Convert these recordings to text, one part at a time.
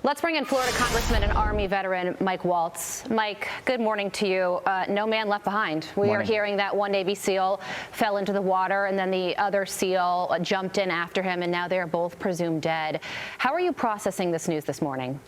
Let's bring in Florida Congressman and Army veteran Mike Waltz. Mike, good morning to you. No man left behind. We are hearing that one Navy SEAL fell into the water and then the other SEAL jumped in after him, and now they are both presumed dead. How are you processing this news this morning?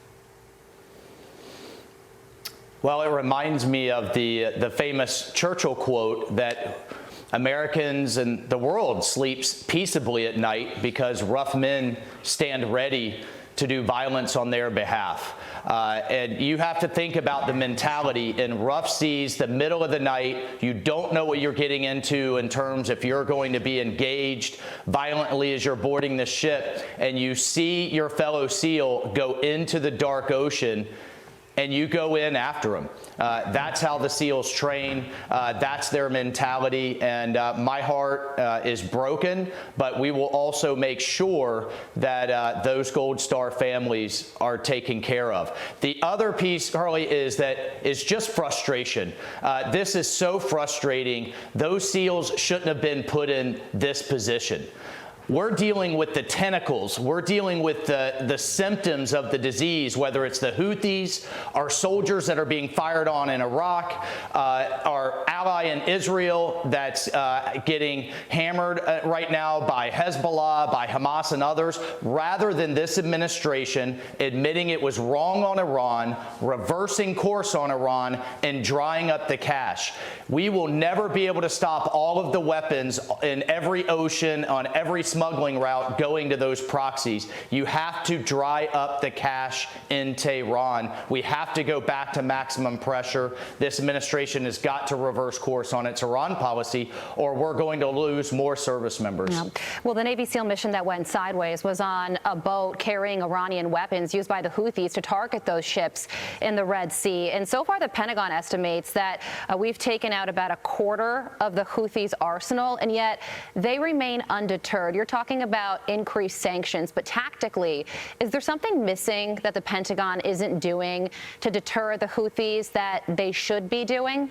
Well, it reminds me of the famous Churchill quote that Americans and the world sleeps peaceably at night because rough men stand ready to do violence on their behalf. And you have to think about the mentality in rough seas, the middle of the night. You don't know what you're getting into in terms if you're going to be engaged violently as you're boarding the ship, and you see your fellow SEAL go into the dark ocean and you go in after them. That's how the SEALs train. That's their mentality. And my heart is broken, but we will also make sure that those Gold Star families are taken care of. The other piece, Harley, is just frustration. This is so frustrating. Those SEALs shouldn't have been put in this position. We're dealing with the tentacles. We're dealing with the symptoms of the disease, whether it's the Houthis, our soldiers that are being fired on in Iraq, our ally in Israel that's getting hammered right now by Hezbollah, by Hamas and others, rather than this administration admitting it was wrong on Iran, reversing course on Iran, and drying up the cash. We will never be able to stop all of the weapons in every ocean, on every smuggling route going to those proxies. You have to dry up the cash in Tehran. We have to go back to maximum pressure. This administration has got to reverse course on its Iran policy, or we're going to lose more service members. Yeah. Well, the Navy SEAL mission that went sideways was on a boat carrying Iranian weapons used by the Houthis to target those ships in the Red Sea. And so far, the Pentagon estimates that we've taken out about a quarter of the Houthis' arsenal, and yet they remain undeterred. You're talking about increased sanctions, but tactically, is there something missing that the Pentagon isn't doing to deter the Houthis that they should be doing?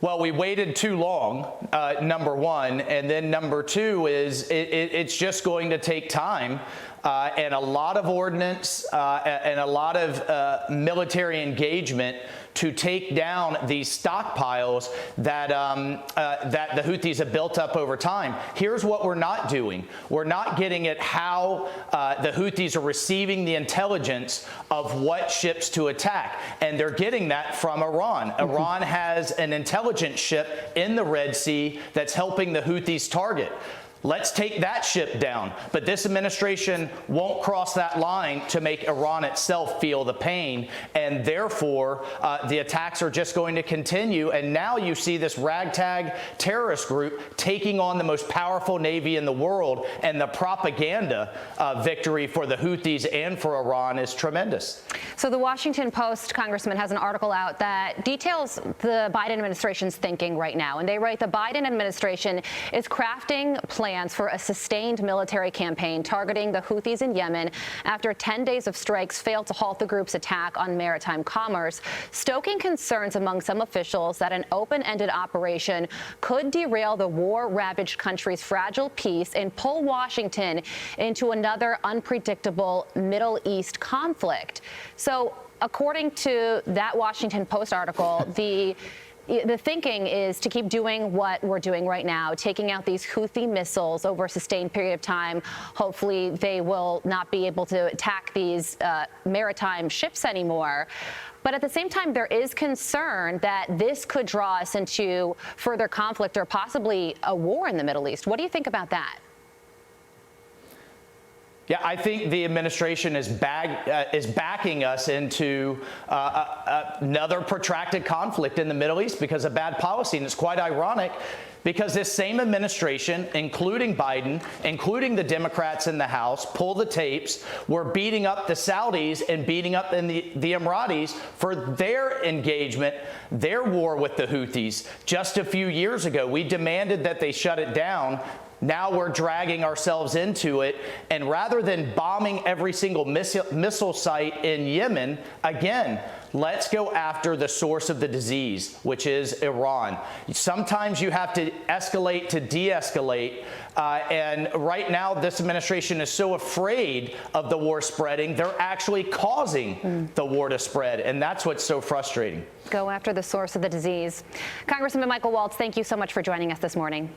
Well, we waited too long, number one, and then number two is it's just going to take time. And a lot of ordnance and a lot of military engagement to take down these stockpiles that that the Houthis have built up over time. Here's what we're not doing. We're not getting at how the Houthis are receiving the intelligence of what ships to attack. And they're getting that from Iran. Iran has an intelligence ship in the Red Sea that's helping the Houthis target. Let's take that ship down. But this administration won't cross that line to make Iran itself feel the pain. And therefore, the attacks are just going to continue. And now you see this ragtag terrorist group taking on the most powerful navy in the world. And the propaganda victory for the Houthis and for Iran is tremendous. So the Washington Post, Congressman, has an article out that details the Biden administration's thinking right now. And they write the Biden administration is crafting plans for a sustained military campaign targeting the Houthis in Yemen after 10 days of strikes failed to halt the group's attack on maritime commerce, stoking concerns among some officials that an open-ended operation could derail the war-ravaged country's fragile peace and pull Washington into another unpredictable Middle East conflict. So, according to that Washington Post article, the thinking is to keep doing what we're doing right now, taking out these Houthi missiles over a sustained period of time. Hopefully they will not be able to attack these maritime ships anymore. But at the same time, there is concern that this could draw us into further conflict or possibly a war in the Middle East. What do you think about that? Yeah, I think the administration is backing us into another protracted conflict in the Middle East because of bad policy. And it's quite ironic because this same administration, including Biden, including the Democrats in the House, pull the tapes, were beating up the Saudis and beating up the Emiratis for their engagement, their war with the Houthis. Just a few years ago, we demanded that they shut it down. Now we're dragging ourselves into it, and rather than bombing every single missile site in Yemen, again, let's go after the source of the disease, which is Iran. Sometimes you have to escalate to de-escalate, and right now this administration is so afraid of the war spreading, they're actually causing the war to spread, and that's what's so frustrating. Go after the source of the disease. Congressman Michael Waltz, thank you so much for joining us this morning.